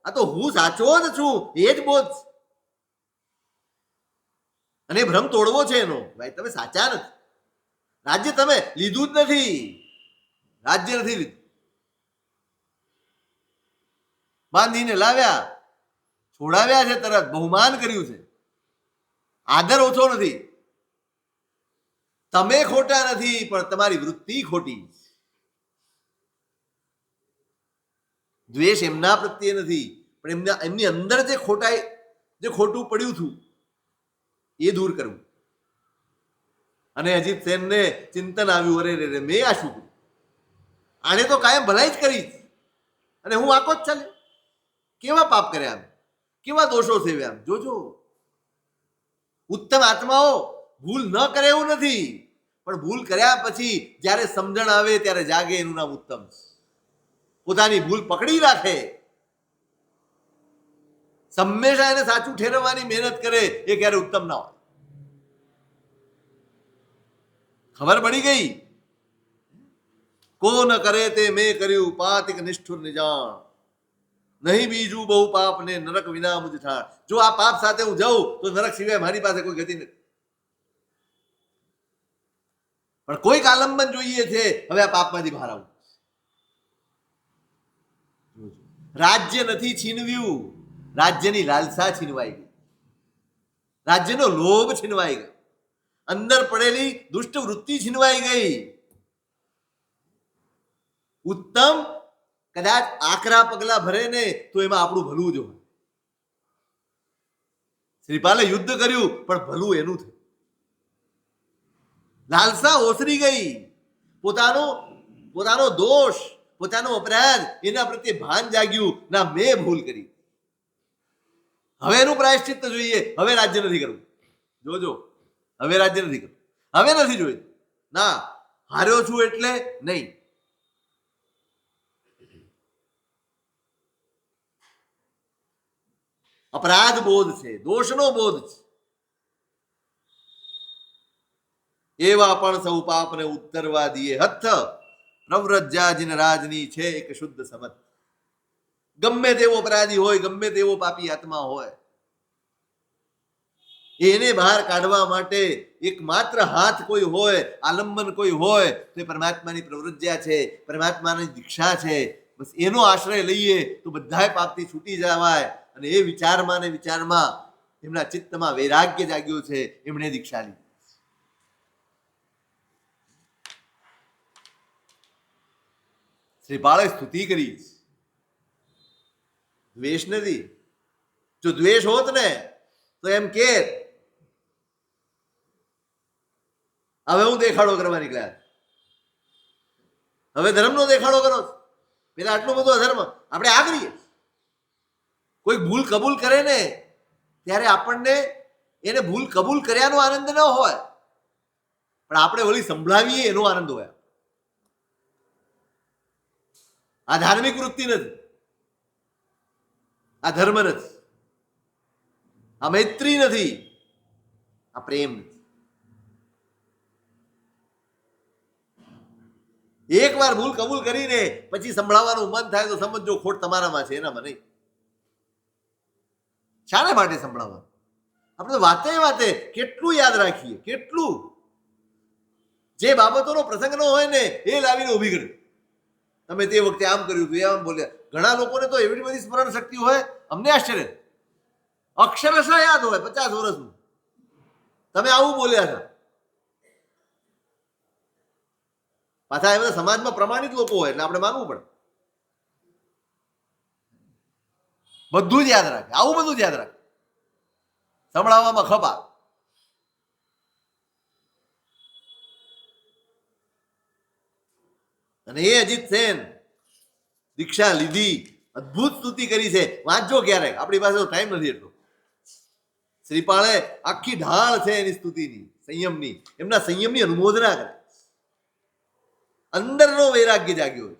આ તો હું સાચો જ છું એ જ બોધ. અને એ ભ્રમ તોડવો છે એનો. ભાઈ તમે સાચા નથી, રાજ્ય તમે લીધું જ નથી, રાજ્ય નથી લીધું, બાંધીને લાવ્યા, છોડાવ્યા છે, તરત બહુમાન કર્યું છે, આદર ઓછો નથી. તમે ખોટા નથી, પણ તમારી વૃત્તિ ખોટી. દ્વેષ એમના પ્રત્યે નથી, પણ એમની અંદર જે ખોટું પડ્યું હતું એ દૂર કરવું. અને અજીત સેનને ચિંતન આવ્યું, અરે રે મેં આ શું કર્યું, આને તો કાયમ ભલાઈ જ કરી, અને હું આખો જ ચાલે, કેવા પાપ કર્યા, કેવા દોષો સેવ્યા. જોજો, ઉત્તમ આત્માઓ ભૂલ ન કરે એવું નથી, પણ ભૂલ કર્યા પછી જ્યારે સમજણ આવે ત્યારે જાગે, એનું નામ ઉત્તમ. પોતાની ભૂલ પકડી રાખે, હંમેશા એને સાચું ઠેરવવાની મહેનત કરે, એ ક્યારે ઉત્તમ ના હોય. ખબર પડી ગઈ, કો ન કરે તે મેં કર્યું, પાતિક નિષ્ઠુર નિજાણ, નહીં બીજું બહુ પાપ ને નરક વિના મુજ ઠાણ. જો આ પાપ સાથે હું જાઉં તો નરક સિવાય મારી પાસે કોઈ ગતિ નથી. પણ કોઈક આલંબન જોઈએ છે, હવે આ પાપમાંથી બહાર આવું. રાજ્ય નથી છીનવ્યું, રાજ્યની લાલસા છીનવાઈ ગઈ, રાજ્યનો લોભ છીનવાઈ ગયો, અંદર પડેલી દુષ્ટ વૃત્તિ છીનવાઈ ગઈ. ઉત્તમ કદાચ આકરા પગલા ભરે ને તો એમાં આપણું ભલું જ હોય. શ્રીપાલે યુદ્ધ કર્યું, પણ ભલું એનું થયું. લાલસા ઓસરી ગઈ, પોતાનો દોષ, પોતાનો અપરાધ, એના પ્રત્યે ભાન જાગ્યું, ના મેં ભૂલ કરી, હવે એનું પ્રાયશ્ચિત્ત જોઈએ. હવે રાજ્ય નથી કરવું. જોજો, હવે રાજ્ય નથી કરવું, હવે નથી જોઈતું. ના, હાર્યો છું એટલે નહીં. અપરાધ બોધ છે, દોષનો બોધ છે. એવા પણ સૌ પાપને ઉત્તરવા દીએ હથ, પ્રવ્રજ્યા જીન રાજની છે એક શુદ્ધ સમત. ગમે તેવો અપરાધી હોય, ગમે તેવો પાપી આત્મા હોય, એને બહાર કાઢવા માટે એકમાત્ર હાથ કોઈ હોય, આલંબન કોઈ હોય, તો એ પરમાત્માની પ્રવૃત્યા છે, પરમાત્માની દીક્ષા છે. બસ એનો આશ્રય લઈએ તો બધા પાપથી છૂટી જવાય. અને એ વિચારમાં ને વિચારમાં એમના ચિત્તમાં વૈરાગ્ય જાગ્યું છે, એમણે દીક્ષા લીધી. શ્રીપાળે સ્તુતિ કરી, દ્વેષ નથી. જો દ્વેષ હોત ને તો એમ કે હવે હું દેખાડો કરવા નીકળ્યા, હવે ધર્મનો દેખાડો કરો. પેલા આટલું બધું અધર્મ આપણે આ કરીએ. કોઈ ભૂલ કબૂલ કરે ને ત્યારે આપણને એને ભૂલ કબૂલ કર્યાનો આનંદ ન હોય, પણ આપણે વળી સંભળાવીએ એનો આનંદ હોય. આ ધાર્મિક વૃત્તિ નથી, આ ધર્મ નથી, આ મૈત્રી નથી, આ પ્રેમ નથી. એક વાર ભૂલ કબૂલ કરીને પછી સંભળાવવાનું મન થાય તો સમજો ખોટ તમારામાં છે, એનામાં નહીં. શાને માટે સંભળાવવાનું? આપણે વાતે કેટલું યાદ રાખીએ, કેટલું જે બાબતોનો પ્રસંગ ન હોય ને એ લાવીને ઉભી કરી. તમે તે વખતે આમ કર્યું હતું, આમ બોલ્યા. ઘણા લોકોને તો એવી બધી સ્મરણ શક્તિ હોય, અમને આશ્ચર્ય, અક્ષરશઃ યાદ હોય 50 વર્ષનું તમે આવું બોલ્યા હતા. પાછા એ બધા સમાજમાં પ્રમાણિત લોકો હોય એટલે આપણે માનવું પડે. બધું જ યાદ રાખે, આવું બધું જ યાદ રાખે, સંભળાવવામાં ખપા. અને એ અજીત સેન દીક્ષા લીધી, અદભુત સ્તુતિ કરી છે. વાંચજો ક્યારેક, આપણી પાસે ટાઈમ નથી એટલો. શ્રીપાળે આખી ઢાળ છે એની સ્તુતિની, સંયમની, એમના સંયમની અનુમોદના કરે. અંદરનો વૈરાગ્ય જાગ્યો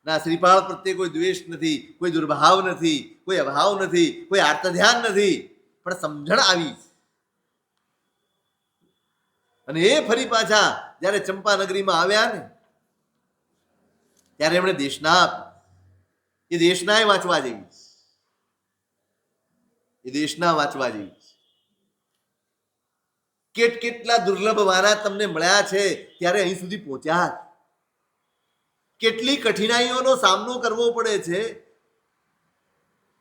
ના. શ્રીપાળ પ્રત્યે કોઈ દ્વેષ નથી, કોઈ દુર્ભાવ નથી, કોઈ અભાવ નથી, કોઈ આર્તધ્યાન નથી, પણ સમજણ આવી. અને એ ફરી પાછા જયારે ચંપાનગરીમાં આવ્યા ને ત્યારે એમણે દેશના એ દેશના વાંચવા જેવી, એ દેશના વાંચવા જેવી. કેટલા દુર્લભ મહારાજ તમને મળ્યા છે ત્યારે અહીં સુધી પહોંચ્યા. કેટલી કઠિનાઈઓનો સામનો કરવો પડે છે,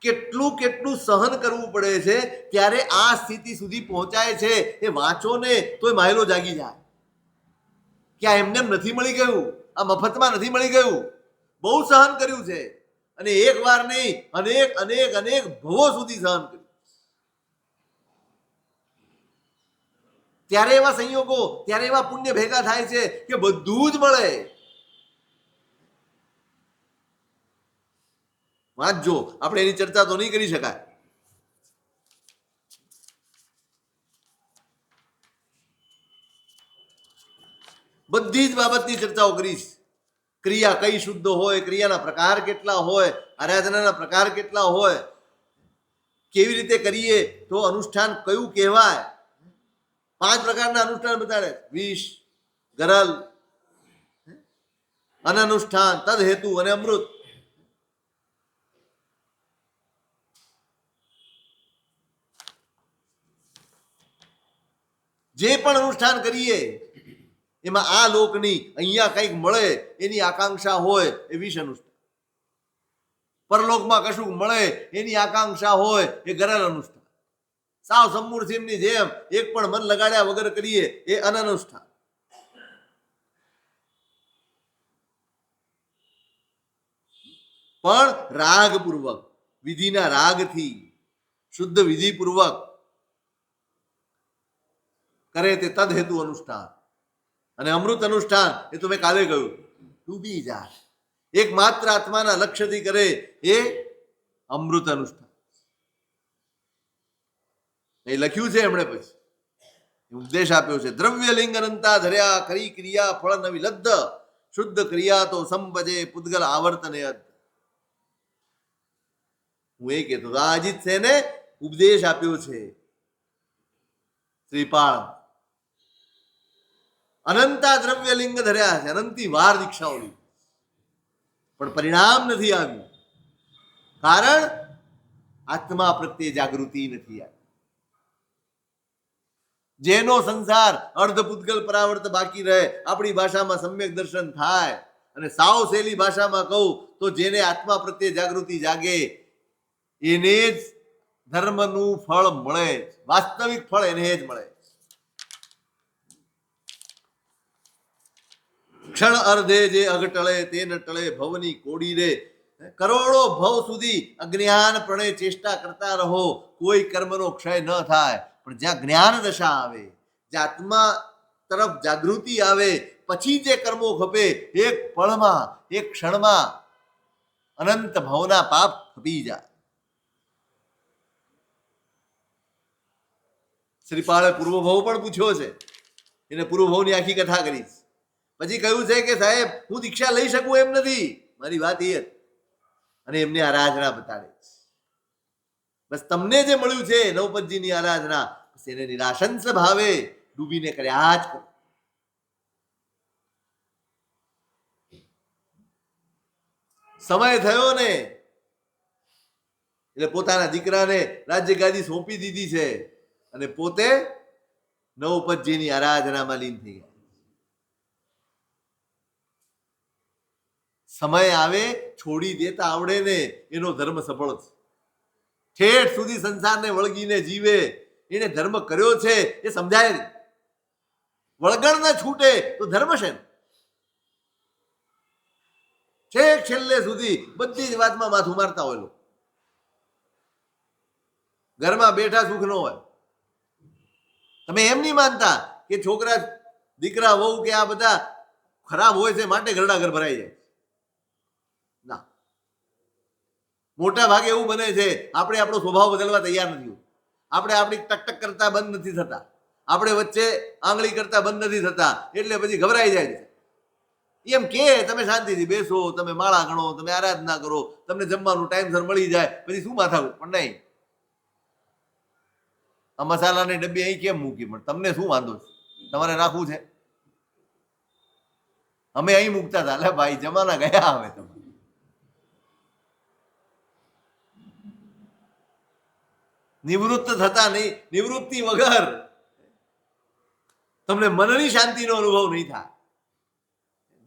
કેટલું સહન કરવું પડે છે, ત્યારે આ સ્થિતિ સુધી પહોંચાય છે. એ વાંચો ને તોય માયલો જાગી જાય કે આ એમને નથી મળી ગયું, આ મફતમાં નથી મળી ગયું. બહુ સહન કર્યું છે, અને એક વાર નહીં, અનેક અનેક અનેક ભવો સુધી સહન કર્યું. ત્યારે એવા સંયોગો, ત્યારે એવા પુણ્ય ભેગા થાય છે કે બધું જ મળે. વાંચજો, આપણે એની ચર્ચા તો નહીં કરી શકાય. બધી જ બાબતની ચર્ચાઓ કરીશ. ક્રિયા કઈ શુદ્ધ હોય, ક્રિયાના પ્રકાર કેટલા હોય, આરાધનાના પ્રકાર કેટલા હોય, કેવી રીતે કરીએ તો અનુષ્ઠાન કયું કહેવાય. 5 પ્રકારના અનુષ્ઠાન બતાડે: વિષ, ગરલ, અનનુષ્ઠાન, તદ હેતુ અને અમૃત. જે પણ અનુષ્ઠાન કરીએ એમાં આ લોકની અહીંયા કંઈક મળે એની આકાંક્ષા હોય એ વિષ અનુષ્ઠાન. પરલોકમાં કશું મળે એની આકાંક્ષા હોય એ ગરલ અનુષ્ઠાન. સાવ સમૂર્તિની જેમ એક પણ મન લગાડ્યા વગર કરીએ એ અનનુષ્ઠાન. પણ રાગપૂર્વક, વિધિના રાગથી, શુદ્ધ વિધિપૂર્વક કરે તે તદ હેતુ અનુષ્ઠાન. અને અમૃત અનુષ્ઠાન એ તો મેં કાલે કહ્યું, ડૂબી જાય, એકમાત્ર આત્માના લક્ષ્યથી કરે એ અમૃત અનુષ્ઠાન. એ લખ્યું છે એમણે, પછી ઉપદેશ આપ્યો છે: દ્રવ્ય લિંગ અનંતા ધર્યા, કરી ક્રિયા ફળ નવી લબ્ધ, શુદ્ધ ક્રિયા તો સંપજે પૂતગલ આવર્તને અધ. હું એ કહેતો આ અજીત સેને ઉપદેશ આપ્યો છે. શ્રીપાળ અનંતા દ્રવ્ય લિંગ ધર્યા છે, અનંતી વાર દીક્ષાઓ લીધી, પણ પરિણામ નથી આવ્યું. કારણ આત્મા પ્રત્યે જાગૃતિ નથી આવી. જેનો સંસાર અર્ધ પૂતગલ પરાવર્ત બાકી રહે, આપણી ભાષામાં સમ્યક દર્શન થાય, અને સાવ સહેલી ભાષામાં કહું તો જેને આત્મા પ્રત્યે જાગૃતિ જાગે એને જ ધર્મનું ફળ મળે. વાસ્તવિક ફળ એને જ મળે. ક્ષણ અર્ધે જે અગટળે તે ન ટળે ભવની કોડી રે. કરોડો ભવ સુધી અજ્ઞાન પ્રણે ચેષ્ટા કરતા રહો, કોઈ કર્મનો ક્ષય ન થાય. પણ જ્યાં જ્ઞાન દશા આવે, જ્યાં આત્મા તરફ જાગૃતિ આવે, પછી જે કર્મો ખપે, એક પળમાં, એક ક્ષણમાં અનંત ભવના પાપ ખપી જાય. શ્રીપાળે પૂર્વભવ પણ પૂછ્યો છે, એને પૂર્વભવની આખી કથા કરીશ. પછી કહ્યું છે કે સાહેબ હું દીક્ષા લઈ શકું એમ નથી, મારી વાત એ હતી. અને એમને આરાધના બતાડે. બસ તમને જે મળ્યું છે નવપતજીની આરાધના, બસ એને નિરાશંસ ભાવે ડૂબીને કર્યા જ કરો. સમય થયો ને એટલે પોતાના દીકરાને રાજ્ય ગાદી સોંપી દીધી છે, અને પોતે નવપતજીની આરાધનામાં લીન થઈ ગયા. સમય આવે છોડી દેતા આવડે ને એનો ધર્મ સફળ છે. ઠેઠ સુધી સંસારને વળગીને જીવે એને ધર્મ કર્યો છે એ સમજાય નહીં. વળગણ ના છૂટે તો ધર્મ છે. છેક છેલ્લે સુધી બધી જ વાતમાં માથું મારતા હોય. ઘરમાં બેઠા સુખ ન હોય. તમે એમ નહીં માનતા કે છોકરા, દીકરા, વહુ કે આ બધા ખરાબ હોય છે માટે ઘરડા ઘર ભરાઈ જાય. ના, મોટા ભાગે એવું બને છે આપણે આપણો સ્વભાવ બદલવા તૈયાર નથી. આપણે આપણી ટકટક કરતા બંધ નથી થતા, આપણે વચ્ચે આંગળી કરતા બંધ નથી થતા, એટલે પછી ગભરાઈ જાય છે. એમ કે તમે શાંતિથી બેસો, તમે માળા ગણો, તમે આરાધના કરો, તમને જમવાનું ટાઈમસર મળી જાય, પછી શું માથા. પણ નહીં, આ મસાલાની ડબ્બી અહીં કેમ મૂકી, પણ તમને શું વાંધો છે, તમારે રાખવું છે. અમે અહીં મૂકતા હતા. એટલે ભાઈ જમાના ગયા. હવે તમે નિવૃત્ત થતા નહીં. નિવૃત્તિ વગર તમને મનની શાંતિનો અનુભવ નહીં થાય.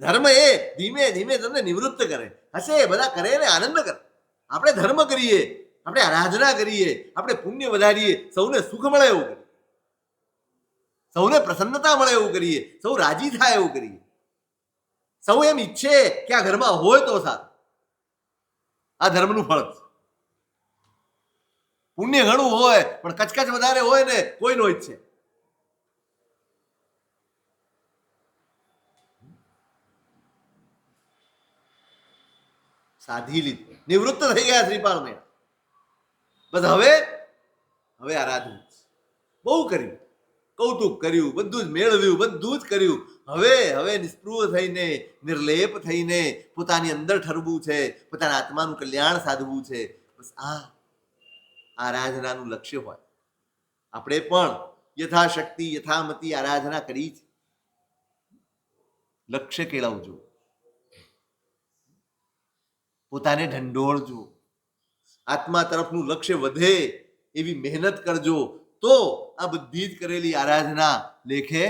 ધર્મ એ ધીમે ધીમે તમને નિવૃત્ત કરે. હશે બધા કરે ને આનંદ કરે. આપણે ધર્મ કરીએ, આપણે આરાધના કરીએ, આપણે પુણ્ય વધારીએ, સૌને સુખ મળે એવું કરીએ, સૌને પ્રસન્નતા મળે એવું કરીએ, સૌ રાજી થાય એવું કરીએ, સૌ એમ ઈચ્છે કે આ ઘરમાં હોય તો સારું. આ ધર્મનું ફળ છે. પુણ્ય ઘણું હોય પણ કચકચ વધારે હોય ને કોઈ નો ઈચ્છે. સાધી લીધું, નિવૃત્ત થઈ ગયા શ્રીપાલ મેં. બસ હવે આરાધવું. બહુ કર્યું, કૌતુક કર્યું, બધું જ મેળવ્યું, બધું જ કર્યું. હવે નિસ્પૃહ થઈને, નિર્લેપ થઈને પોતાની અંદર ઠરવું છે, પોતાના આત્માનું કલ્યાણ સાધવું છે. બસ આ આરાધનાનું લક્ષ્ય હોય. આપણે પણ યથાશક્તિ યથામતી આરાધના કરી છે. લક્ષ્ય કેળવજો, પોતાને ઢંઢોળજો, આત્મા તરફનું લક્ષ્ય વધે એવી મહેનત કરજો, તો આ બધી જ કરેલી આરાધના લેખે